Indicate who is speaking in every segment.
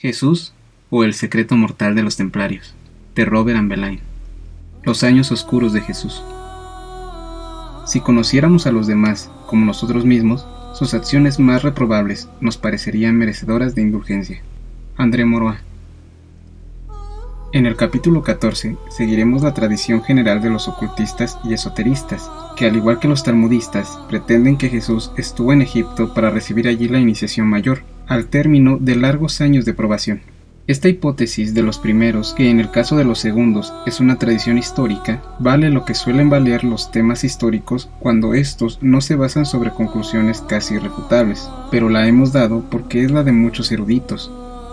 Speaker 1: Jesús o el secreto mortal de los templarios, de Robert Ambelain. Los años oscuros de Jesús. Si conociéramos a los demás como nosotros mismos, sus acciones más reprobables nos parecerían merecedoras de indulgencia. André Maurois. En el capítulo 14 seguiremos la tradición general de los ocultistas y esoteristas, que al igual que los talmudistas, pretenden que Jesús estuvo en Egipto para recibir allí la iniciación mayor, al término de largos años de probación. Esta hipótesis de los primeros, que en el caso de los segundos es una tradición histórica, vale lo que suelen valer los temas históricos cuando estos no se basan sobre conclusiones casi irrefutables, pero la hemos dado porque es la de muchos eruditos.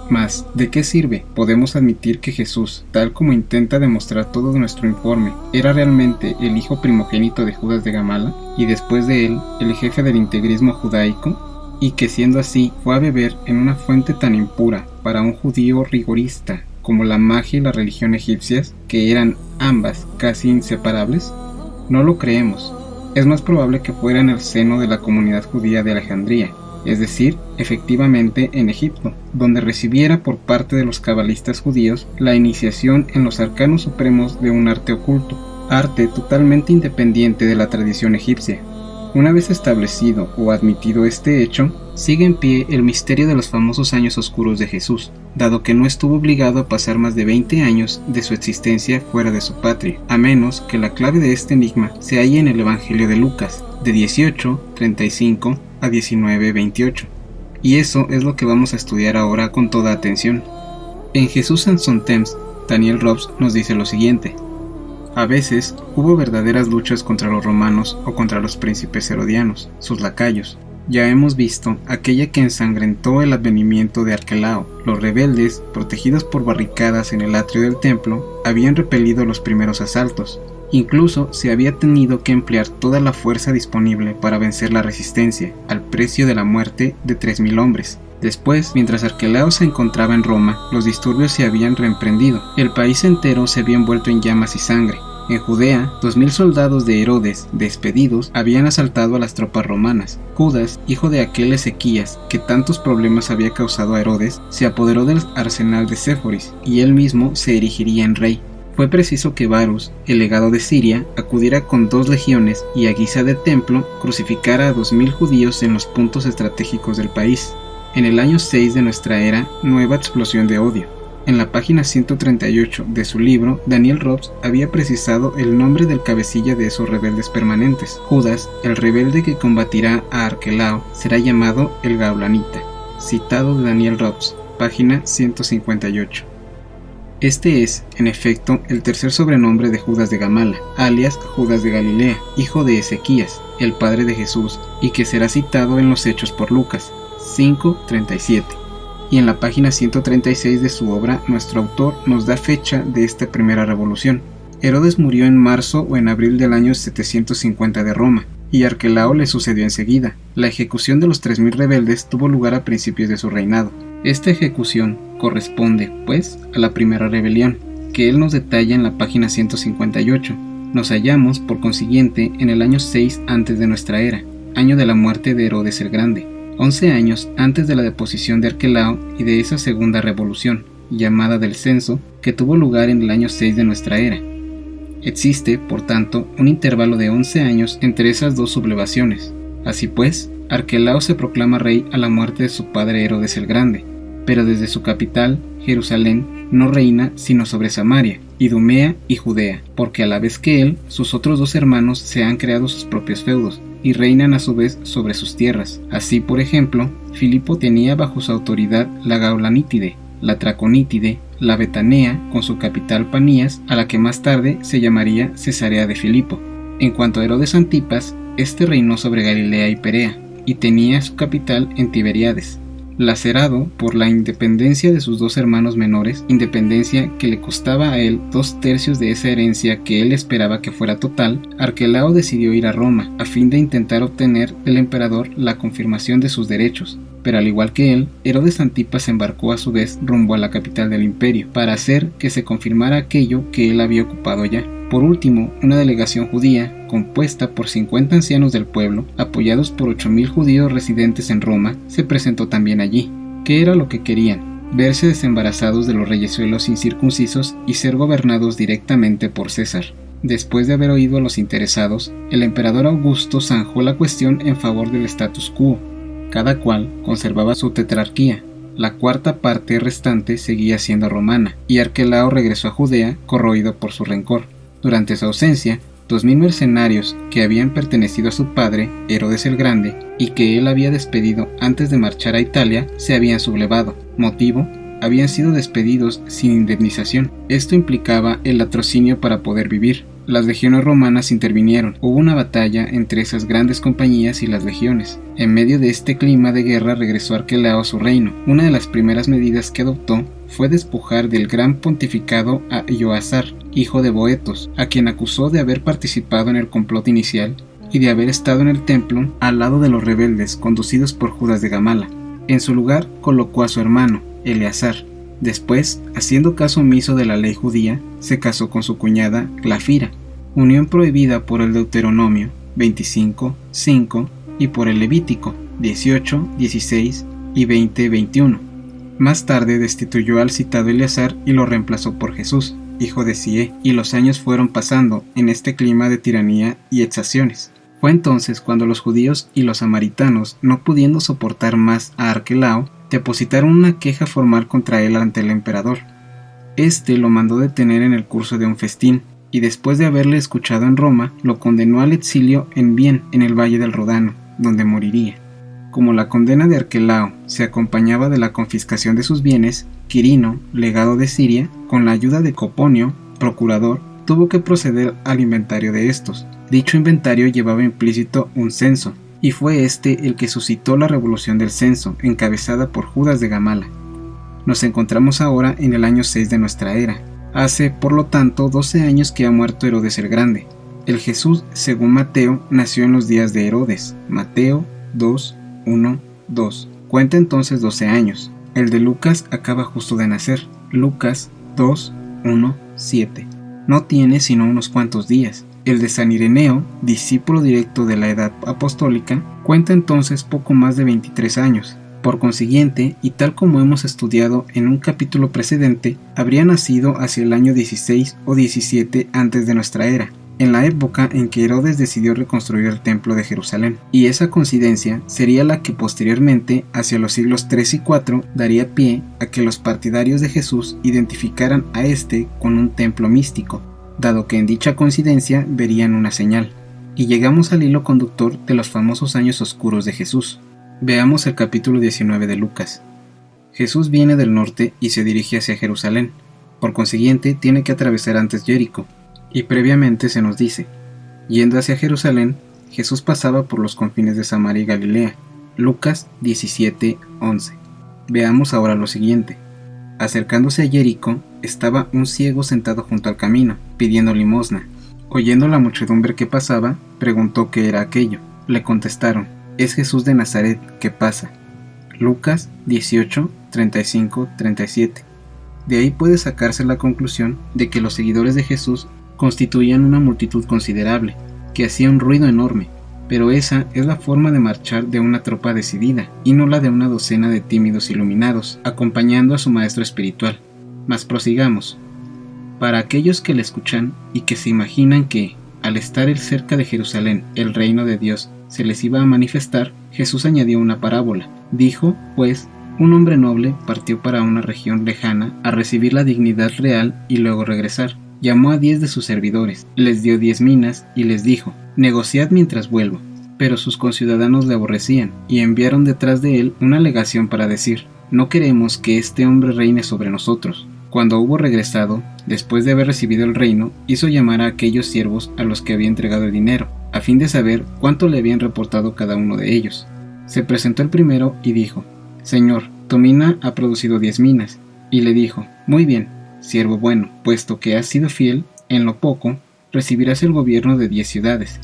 Speaker 1: Mas, ¿de qué sirve? Podemos admitir que Jesús, tal como intenta demostrar todo nuestro informe, era realmente el hijo primogénito de Judas de Gamala, y después de él, el jefe del integrismo judaico, y que siendo así fue a beber en una fuente tan impura para un judío rigorista como la magia y la religión egipcias, que eran ambas casi inseparables? No lo creemos. Es más probable que fuera en el seno de la comunidad judía de Alejandría, es decir, efectivamente en Egipto, donde recibiera por parte de los cabalistas judíos la iniciación en los arcanos supremos de un arte oculto, arte totalmente independiente de la tradición egipcia. Una vez establecido o admitido este hecho, sigue en pie el misterio de los famosos años oscuros de Jesús, dado que no estuvo obligado a pasar más de 20 años de su existencia fuera de su patria, a menos que la clave de este enigma se halle en el Evangelio de Lucas, de 18:35 a 19:28. Y eso es lo que vamos a estudiar ahora con toda atención. En Jesús en son temps, Daniel Robs nos dice lo siguiente: a veces hubo verdaderas luchas contra los romanos o contra los príncipes herodianos, sus lacayos. Ya hemos visto aquella que ensangrentó el advenimiento de Arquelao. Los rebeldes, protegidos por barricadas en el atrio del templo, habían repelido los primeros asaltos. Incluso se había tenido que emplear toda la fuerza disponible para vencer la resistencia, al precio de la muerte de 3.000 hombres. Después, mientras Arquelao se encontraba en Roma, los disturbios se habían reemprendido. El país entero se había envuelto en llamas y sangre. En Judea, 2.000 soldados de Herodes, despedidos, habían asaltado a las tropas romanas. Judas, hijo de aquel Ezequías, que tantos problemas había causado a Herodes, se apoderó del arsenal de Séforis, y él mismo se erigiría en rey. Fue preciso que Varus, el legado de Siria, acudiera con 2 legiones y a guisa de templo crucificara a 2.000 judíos en los puntos estratégicos del país. En el año 6 de nuestra era, nueva explosión de odio. En la página 138 de su libro, Daniel Robs había precisado el nombre del cabecilla de esos rebeldes permanentes. Judas, el rebelde que combatirá a Arquelao, será llamado el Gaulanita. Citado de Daniel Robs, página 158. Este es, en efecto, el tercer sobrenombre de Judas de Gamala, alias Judas de Galilea, hijo de Ezequías, el padre de Jesús, y que será citado en los Hechos por Lucas 5:37. Y en la página 136 de su obra, nuestro autor nos da fecha de esta primera revolución. Herodes murió en marzo o en abril del año 750 de Roma, y Arquelao le sucedió enseguida. La ejecución de los 3.000 rebeldes tuvo lugar a principios de su reinado. Esta ejecución corresponde, pues, a la primera rebelión, que él nos detalla en la página 158. Nos hallamos, por consiguiente, en el año 6 antes de nuestra era, año de la muerte de Herodes el Grande, 11 años antes de la deposición de Arquelao y de esa segunda revolución, llamada del censo, que tuvo lugar en el año 6 de nuestra era. Existe, por tanto, un intervalo de 11 años entre esas dos sublevaciones. Así pues, Arquelao se proclama rey a la muerte de su padre Herodes el Grande, pero desde su capital, Jerusalén, no reina sino sobre Samaria, Idumea y Judea, porque a la vez que él, sus otros 2 hermanos se han creado sus propios feudos, y reinan a su vez sobre sus tierras. Así, por ejemplo, Filipo tenía bajo su autoridad la Gaulanítide, la Traconítide, la Betanea, con su capital Panías, a la que más tarde se llamaría Cesarea de Filipo. En cuanto a Herodes Antipas, este reinó sobre Galilea y Perea, y tenía su capital en Tiberíades. Lacerado por la independencia de sus 2 hermanos menores, independencia que le costaba a él 2/3 de esa herencia que él esperaba que fuera total, Arquelao decidió ir a Roma, a fin de intentar obtener del emperador la confirmación de sus derechos. Pero al igual que él, Herodes Antipas embarcó a su vez rumbo a la capital del imperio, para hacer que se confirmara aquello que él había ocupado ya. Por último, una delegación judía, compuesta por 50 ancianos del pueblo, apoyados por 8.000 judíos residentes en Roma, se presentó también allí. ¿Qué era lo que querían? verse desembarazados de los reyesuelos incircuncisos y ser gobernados directamente por César. Después de haber oído a los interesados, el emperador Augusto zanjó la cuestión en favor del status quo. Cada cual conservaba su tetrarquía. La cuarta parte restante seguía siendo romana, y Arquelao regresó a Judea corroído por su rencor. Durante su ausencia, 2000 mercenarios que habían pertenecido a su padre, Herodes el Grande, y que él había despedido antes de marchar a Italia, se habían sublevado. Motivo: habían sido despedidos sin indemnización. Esto implicaba el latrocinio para poder vivir. Las legiones romanas intervinieron. Hubo una batalla entre esas grandes compañías y las legiones. En medio de este clima de guerra regresó Arquelao a su reino. Una de las primeras medidas que adoptó fue despojar del gran pontificado a Joasar, hijo de Boetos, a quien acusó de haber participado en el complot inicial y de haber estado en el templo al lado de los rebeldes conducidos por Judas de Gamala. En su lugar colocó a su hermano, Eleazar. Después, haciendo caso omiso de la ley judía, se casó con su cuñada Glafira, unión prohibida por el Deuteronomio 25:5 y por el Levítico 18:16 y 20:21. Más tarde destituyó al citado Eleazar y lo reemplazó por Jesús, hijo de Sié, y los años fueron pasando en este clima de tiranía y exacciones. Fue entonces cuando los judíos y los samaritanos, no pudiendo soportar más a Arquelao, depositaron una queja formal contra él ante el emperador. Este lo mandó detener en el curso de un festín, y después de haberle escuchado en Roma, lo condenó al exilio en Vienne, en el Valle del Ródano, donde moriría. Como la condena de Arquelao se acompañaba de la confiscación de sus bienes, Quirino, legado de Siria, con la ayuda de Coponio, procurador, tuvo que proceder al inventario de estos. Dicho inventario llevaba implícito un censo, y fue este el que suscitó la revolución del censo, encabezada por Judas de Gamala. Nos encontramos ahora en el año 6 de nuestra era. Hace, por lo tanto, 12 años que ha muerto Herodes el Grande. El Jesús, según Mateo, nació en los días de Herodes. Mateo 2:1-2. Cuenta entonces 12 años. El de Lucas acaba justo de nacer. Lucas 2:1-7. No tiene sino unos cuantos días. El de San Ireneo, discípulo directo de la edad apostólica, cuenta entonces poco más de 23 años. Por consiguiente, y tal como hemos estudiado en un capítulo precedente, habría nacido hacia el año 16 o 17 antes de nuestra era, en la época en que Herodes decidió reconstruir el templo de Jerusalén, y esa coincidencia sería la que posteriormente, hacia los siglos 3 y 4, daría pie a que los partidarios de Jesús identificaran a este con un templo místico, dado que en dicha coincidencia verían una señal. Y llegamos al hilo conductor de los famosos años oscuros de Jesús. Veamos el capítulo 19 de Lucas. Jesús viene del norte y se dirige hacia Jerusalén. Por consiguiente, tiene que atravesar antes Jericó. Y previamente se nos dice: yendo hacia Jerusalén, Jesús pasaba por los confines de Samaria y Galilea. Lucas 17:11. Veamos ahora lo siguiente. Acercándose a Jericó, estaba un ciego sentado junto al camino, pidiendo limosna. Oyendo la muchedumbre que pasaba, preguntó qué era aquello. Le contestaron: es Jesús de Nazaret, que pasa. Lucas 18:35-37. De ahí puede sacarse la conclusión de que los seguidores de Jesús constituían una multitud considerable, que hacía un ruido enorme, pero esa es la forma de marchar de una tropa decidida, y no la de una docena de tímidos iluminados, acompañando a su maestro espiritual. Mas prosigamos. Para aquellos que le escuchan y que se imaginan que, al estar él cerca de Jerusalén, el reino de Dios se les iba a manifestar, Jesús añadió una parábola. Dijo, pues, un hombre noble partió para una región lejana a recibir la dignidad real y luego regresar. Llamó a 10 de sus servidores, les dio 10 minas y les dijo: negociad mientras vuelvo. Pero sus conciudadanos le aborrecían y enviaron detrás de él una legación para decir: no queremos que este hombre reine sobre nosotros. Cuando hubo regresado, después de haber recibido el reino, hizo llamar a aquellos siervos a los que había entregado el dinero, a fin de saber cuánto le habían reportado cada uno de ellos. Se presentó el primero y dijo: Señor, tu mina ha producido 10 minas. Y le dijo: muy bien, siervo bueno, puesto que has sido fiel en lo poco, recibirás el gobierno de 10 ciudades.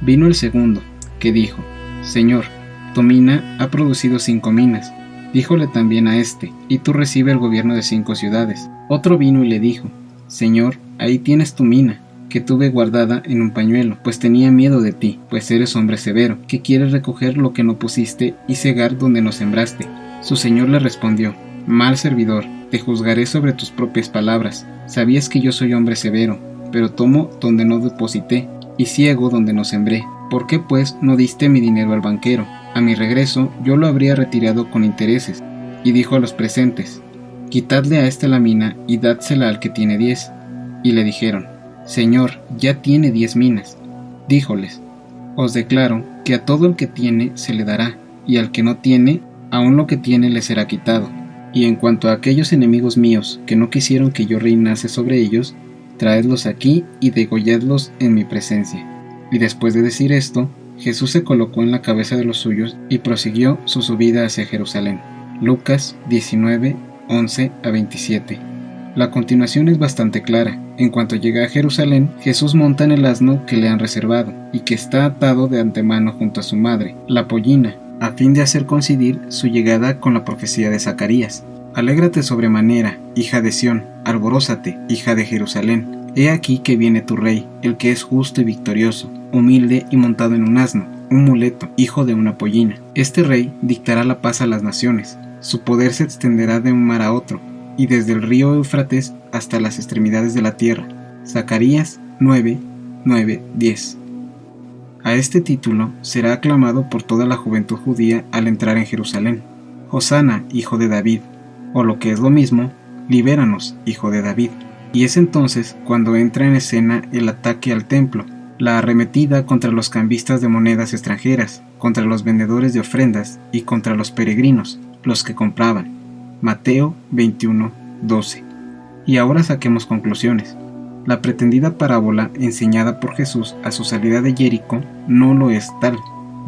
Speaker 1: Vino el segundo, que dijo: Señor, tu mina ha producido 5 minas. Díjole también a este: y tú recibes el gobierno de 5 ciudades. Otro vino y le dijo: Señor, ahí tienes tu mina, que tuve guardada en un pañuelo, pues tenía miedo de ti, pues eres hombre severo, que quieres recoger lo que no pusiste y cegar donde no sembraste. Su señor le respondió: Mal servidor, te juzgaré sobre tus propias palabras. Sabías que yo soy hombre severo, pero tomo donde no deposité, y ciego donde no sembré. ¿Por qué pues no diste mi dinero al banquero? A mi regreso yo lo habría retirado con intereses. Y dijo a los presentes: Quitadle a este la mina y dádsela al que tiene 10. Y le dijeron: Señor, ya tiene 10 minas. Díjoles: Os declaro que a todo el que tiene se le dará, y al que no tiene, aun lo que tiene le será quitado. Y en cuanto a aquellos enemigos míos que no quisieron que yo reinase sobre ellos, traedlos aquí y degolladlos en mi presencia. Y después de decir esto, Jesús se colocó en la cabeza de los suyos y prosiguió su subida hacia Jerusalén. Lucas 19, 11 a 27. La continuación es bastante clara. En cuanto llega a Jerusalén, Jesús monta en el asno que le han reservado y que está atado de antemano junto a su madre, la pollina, a fin de hacer coincidir su llegada con la profecía de Zacarías. Alégrate sobremanera, hija de Sión, alborózate, hija de Jerusalén. He aquí que viene tu rey, el que es justo y victorioso, humilde y montado en un asno, un muleto, hijo de una pollina. Este rey dictará la paz a las naciones. Su poder se extenderá de un mar a otro, y desde el río Éufrates hasta las extremidades de la tierra. Zacarías 9, 9, 10. A este título será aclamado por toda la juventud judía al entrar en Jerusalén: Hosana, hijo de David, o lo que es lo mismo, libéranos, hijo de David. Y es entonces cuando entra en escena el ataque al templo, la arremetida contra los cambistas de monedas extranjeras, contra los vendedores de ofrendas y contra los peregrinos, los que compraban. Mateo 21, 12. Y ahora saquemos conclusiones. La pretendida parábola enseñada por Jesús a su salida de Jericó no lo es tal,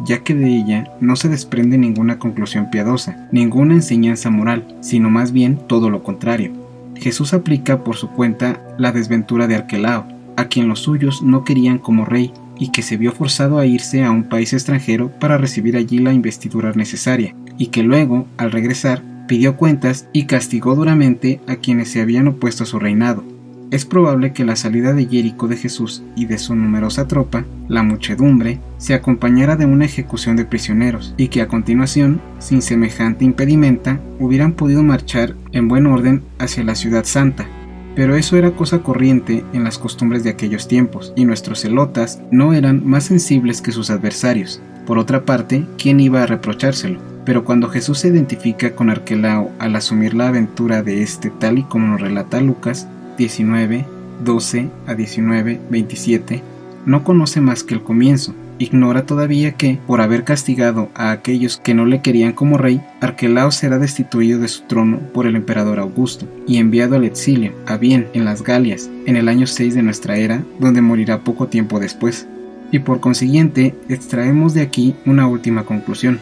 Speaker 1: ya que de ella no se desprende ninguna conclusión piadosa, ninguna enseñanza moral, sino más bien todo lo contrario. Jesús aplica por su cuenta la desventura de Arquelao, a quien los suyos no querían como rey y que se vio forzado a irse a un país extranjero para recibir allí la investidura necesaria, y que luego, al regresar, pidió cuentas y castigó duramente a quienes se habían opuesto a su reinado. Es probable que la salida de Jericó de Jesús y de su numerosa tropa, la muchedumbre, se acompañara de una ejecución de prisioneros, y que a continuación, sin semejante impedimenta, hubieran podido marchar en buen orden hacia la ciudad santa. Pero eso era cosa corriente en las costumbres de aquellos tiempos, y nuestros celotas no eran más sensibles que sus adversarios. Por otra parte, ¿quién iba a reprochárselo? Pero cuando Jesús se identifica con Arquelao al asumir la aventura de este, tal y como nos relata Lucas 19, 12 a 19, 27, no conoce más que el comienzo. Ignora todavía que, por haber castigado a aquellos que no le querían como rey, Arquelao será destituido de su trono por el emperador Augusto y enviado al exilio, a Bien, en las Galias, en el año 6 de nuestra era, donde morirá poco tiempo después. Y por consiguiente, extraemos de aquí una última conclusión.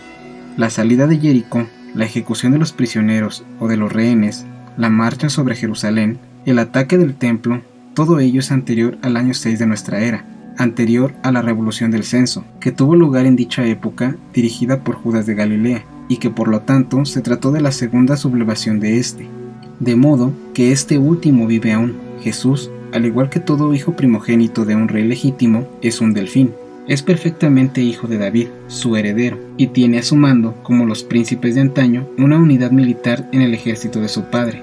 Speaker 1: La salida de Jericó, la ejecución de los prisioneros o de los rehenes, la marcha sobre Jerusalén, el ataque del templo, todo ello es anterior al año 6 de nuestra era, anterior a la revolución del censo, que tuvo lugar en dicha época, dirigida por Judas de Galilea, y que por lo tanto se trató de la segunda sublevación de este. De modo que este último vive aún. Jesús, al igual que todo hijo primogénito de un rey legítimo, es un delfín. Es perfectamente hijo de David, su heredero, y tiene a su mando, como los príncipes de antaño, una unidad militar en el ejército de su padre.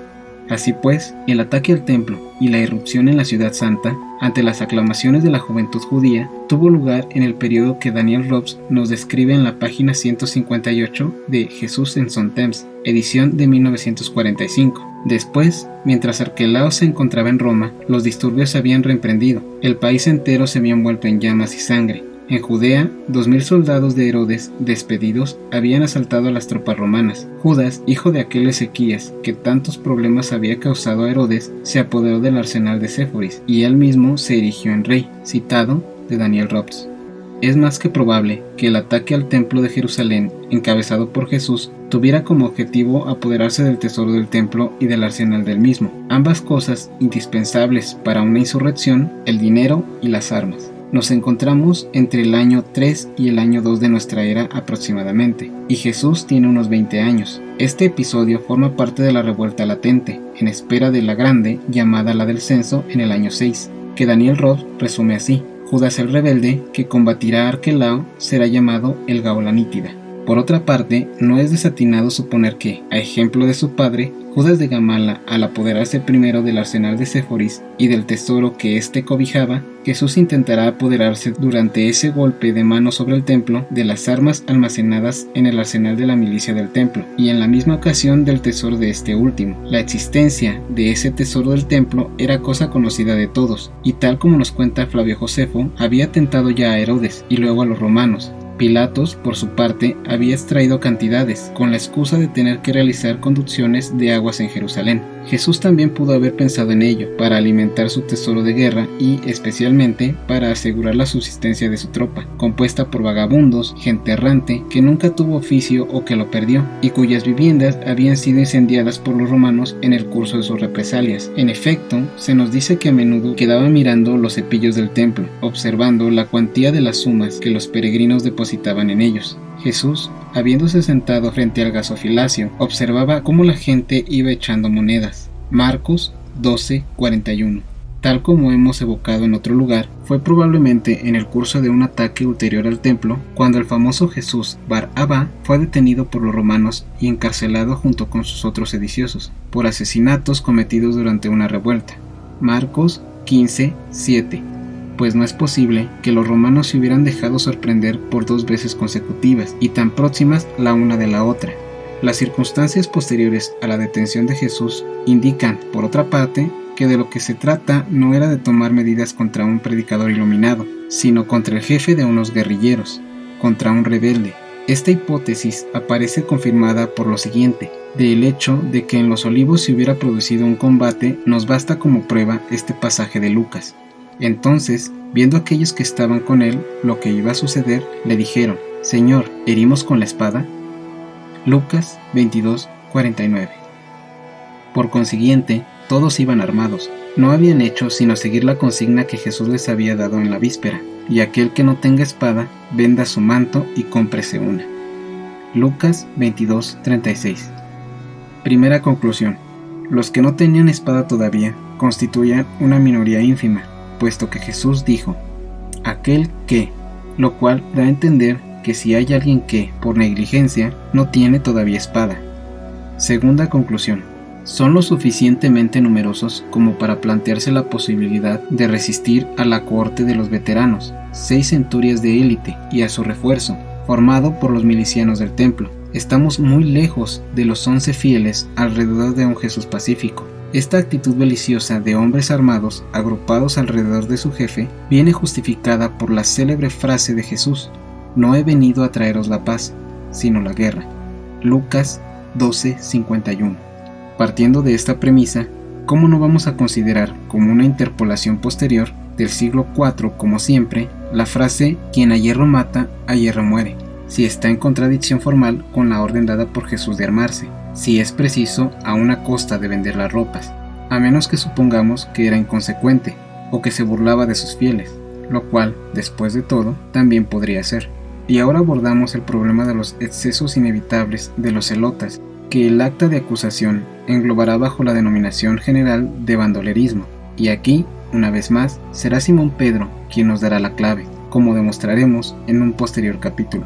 Speaker 1: Así pues, el ataque al templo y la irrupción en la ciudad santa, ante las aclamaciones de la juventud judía, tuvo lugar en el periodo que Daniel Robs nos describe en la página 158 de Jesús en Son Temps, edición de 1945. Después, mientras Arquelao se encontraba en Roma, los disturbios se habían reemprendido, el país entero se había envuelto en llamas y sangre. En Judea, 2000 soldados de Herodes, despedidos, habían asaltado a las tropas romanas. Judas, hijo de aquel Ezequías, que tantos problemas había causado a Herodes, se apoderó del arsenal de Séforis, y él mismo se erigió en rey, citado de Daniel Robs. Es más que probable que el ataque al templo de Jerusalén, encabezado por Jesús, tuviera como objetivo apoderarse del tesoro del templo y del arsenal del mismo, ambas cosas indispensables para una insurrección, el dinero y las armas. Nos encontramos entre el año 3 y el año 2 de nuestra era aproximadamente, y Jesús tiene unos 20 años. Este episodio forma parte de la revuelta latente, en espera de la grande, llamada la del censo, en el año 6, que Daniel Roth resume así: Judas el rebelde, que combatirá a Arquelao, será llamado el Gaolanítida. Por otra parte, no es desatinado suponer que, a ejemplo de su padre, Judas de Gamala, al apoderarse primero del arsenal de Séforis y del tesoro que éste cobijaba, Jesús intentará apoderarse durante ese golpe de mano sobre el templo de las armas almacenadas en el arsenal de la milicia del templo, y en la misma ocasión del tesoro de este último. La existencia de ese tesoro del templo era cosa conocida de todos, y tal como nos cuenta Flavio Josefo, había tentado ya a Herodes y luego a los romanos. Pilatos, por su parte, había extraído cantidades, con la excusa de tener que realizar conducciones de aguas en Jerusalén. Jesús también pudo haber pensado en ello, para alimentar su tesoro de guerra y, especialmente, para asegurar la subsistencia de su tropa, compuesta por vagabundos, gente errante, que nunca tuvo oficio o que lo perdió, y cuyas viviendas habían sido incendiadas por los romanos en el curso de sus represalias. En efecto, se nos dice que a menudo quedaba mirando los cepillos del templo, observando la cuantía de las sumas que los peregrinos depositaban en ellos. Jesús, habiéndose sentado frente al gasofilacio, observaba cómo la gente iba echando monedas. Marcos 12:41. Tal como hemos evocado en otro lugar, fue probablemente en el curso de un ataque ulterior al templo cuando el famoso Jesús Bar Abba fue detenido por los romanos y encarcelado junto con sus otros sediciosos, por asesinatos cometidos durante una revuelta. Marcos 15:7. Pues no es posible que los romanos se hubieran dejado sorprender por 2 veces consecutivas y tan próximas la una de la otra. Las circunstancias posteriores a la detención de Jesús indican, por otra parte, que de lo que se trata no era de tomar medidas contra un predicador iluminado, sino contra el jefe de unos guerrilleros, contra un rebelde. Esta hipótesis aparece confirmada por lo siguiente: del hecho de que en los Olivos se hubiera producido un combate, nos basta como prueba este pasaje de Lucas. Entonces, viendo aquellos que estaban con él lo que iba a suceder, le dijeron: Señor, ¿herimos con la espada? Lucas 22:49. Por consiguiente, todos iban armados. No habían hecho sino seguir la consigna que Jesús les había dado en la víspera: y aquel que no tenga espada, venda su manto y cómprese una. Lucas 22:36. Primera conclusión: los que no tenían espada todavía constituían una minoría ínfima, puesto que Jesús dijo: aquel que, lo cual da a entender que si hay alguien que, por negligencia, no tiene todavía espada. Segunda conclusión: son lo suficientemente numerosos como para plantearse la posibilidad de resistir a la cohorte de los veteranos, 6 centurias de élite, y a su refuerzo, formado por los milicianos del templo. Estamos muy lejos de los 11 fieles alrededor de un Jesús pacífico. Esta actitud beliciosa de hombres armados agrupados alrededor de su jefe viene justificada por la célebre frase de Jesús: no he venido a traeros la paz, sino la guerra. Lucas 12:51. Partiendo de esta premisa, ¿cómo no vamos a considerar como una interpolación posterior del siglo IV, como siempre, la frase quien a hierro mata, a hierro muere, si está en contradicción formal con la orden dada por Jesús de armarse, si es preciso a una costa de vender las ropas, a menos que supongamos que era inconsecuente o que se burlaba de sus fieles, lo cual, después de todo, también podría ser. Y ahora abordamos el problema de los excesos inevitables de los celotas, que el acta de acusación englobará bajo la denominación general de bandolerismo, y aquí, una vez más, será Simón Pedro quien nos dará la clave, como demostraremos en un posterior capítulo.